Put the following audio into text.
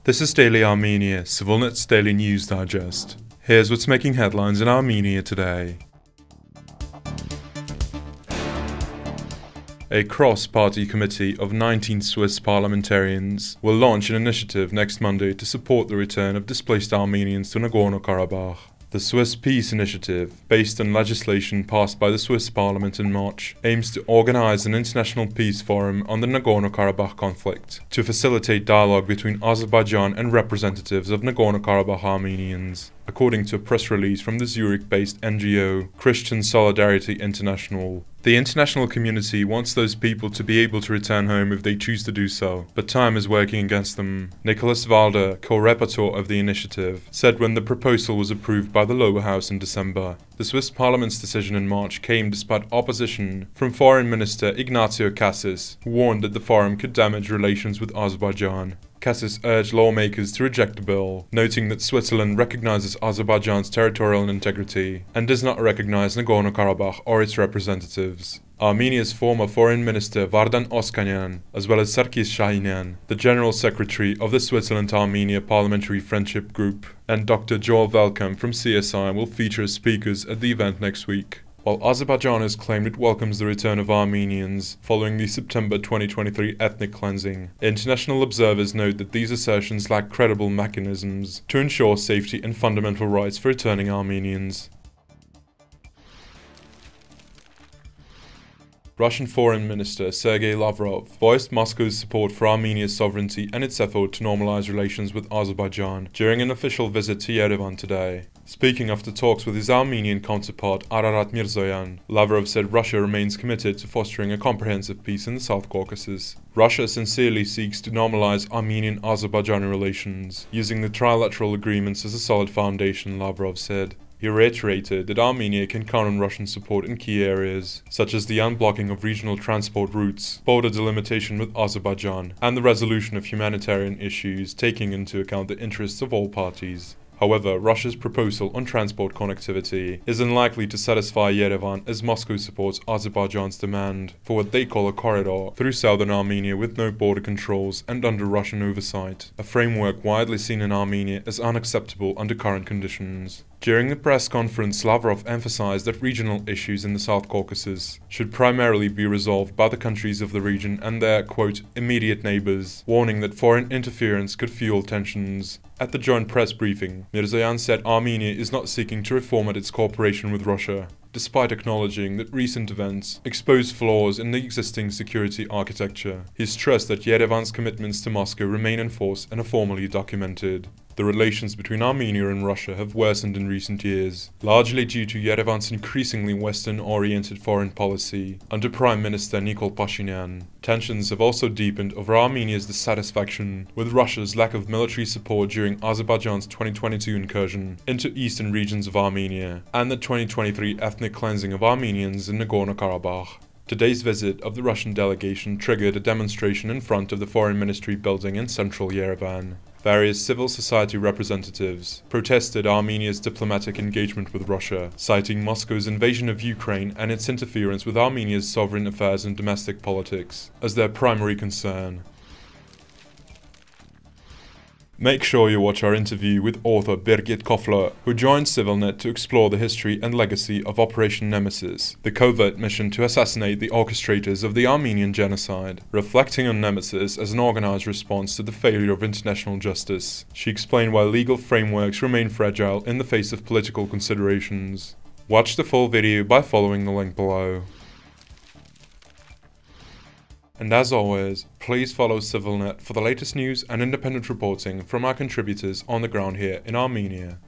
This is Daily Armenia, ΣիվιլNeթ's daily news digest. Here's what's making headlines in Armenia today. A cross-party committee of 19 Swiss parliamentarians will launch an initiative next Monday to support the return of displaced Armenians to Nagorno-Karabakh. The Swiss Peace Initiative, based on legislation passed by the Swiss Parliament in March, aims to organize an international peace forum on the Nagorno-Karabakh conflict to facilitate dialogue between Azerbaijan and representatives of Nagorno-Karabakh Armenians, according to a press release from the Zurich-based NGO Christian Solidarity International. The international community wants those people to be able to return home if they choose to do so, but time is working against them. Nicholas Walder, co-rapporteur of the initiative, said when the proposal was approved by the lower house in December. The Swiss Parliament's decision in March came despite opposition from Foreign Minister Ignacio Cassis, who warned that the forum could damage relations with Azerbaijan. Cassis urged lawmakers to reject the bill, noting that Switzerland recognizes Azerbaijan's territorial integrity and does not recognize Nagorno-Karabakh or its representatives. Armenia's former Foreign Minister Vardan Oskanyan, as well as Sarkis Shahinian, the General Secretary of the Switzerland-Armenia Parliamentary Friendship Group, and Dr. Joel Velkamp from CSI will feature as speakers at the event next week. While Azerbaijan has claimed it welcomes the return of Armenians following the September 2023 ethnic cleansing, international observers note that these assertions lack credible mechanisms to ensure safety and fundamental rights for returning Armenians. Russian Foreign Minister Sergey Lavrov voiced Moscow's support for Armenia's sovereignty and its effort to normalize relations with Azerbaijan during an official visit to Yerevan today. Speaking after talks with his Armenian counterpart Ararat Mirzoyan, Lavrov said Russia remains committed to fostering a comprehensive peace in the South Caucasus. Russia sincerely seeks to normalize Armenian-Azerbaijani relations, using the trilateral agreements as a solid foundation, Lavrov said. He reiterated that Armenia can count on Russian support in key areas, such as the unblocking of regional transport routes, border delimitation with Azerbaijan, and the resolution of humanitarian issues, taking into account the interests of all parties. However, Russia's proposal on transport connectivity is unlikely to satisfy Yerevan as Moscow supports Azerbaijan's demand for what they call a corridor through southern Armenia with no border controls and under Russian oversight, a framework widely seen in Armenia as unacceptable under current conditions. During the press conference, Lavrov emphasized that regional issues in the South Caucasus should primarily be resolved by the countries of the region and their, quote, immediate neighbors, warning that foreign interference could fuel tensions. At the joint press briefing, Mirzoyan said Armenia is not seeking to reformat its cooperation with Russia, despite acknowledging that recent events expose flaws in the existing security architecture. He stressed that Yerevan's commitments to Moscow remain in force and are formally documented. The relations between Armenia and Russia have worsened in recent years, largely due to Yerevan's increasingly Western-oriented foreign policy under Prime Minister Nikol Pashinyan. Tensions have also deepened over Armenia's dissatisfaction with Russia's lack of military support during Azerbaijan's 2022 incursion into eastern regions of Armenia and the 2023 ethnic cleansing of Armenians in Nagorno-Karabakh. Today's visit of the Russian delegation triggered a demonstration in front of the Foreign Ministry building in central Yerevan. Various civil society representatives protested Armenia's diplomatic engagement with Russia, citing Moscow's invasion of Ukraine and its interference with Armenia's sovereign affairs and domestic politics as their primary concern. Make sure you watch our interview with author Birgit Kofler, who joined CivilNet to explore the history and legacy of Operation Nemesis, the covert mission to assassinate the orchestrators of the Armenian genocide. Reflecting on Nemesis as an organized response to the failure of international justice, she explained why legal frameworks remain fragile in the face of political considerations. Watch the full video by following the link below. And as always, please follow CivilNet for the latest news and independent reporting from our contributors on the ground here in Armenia.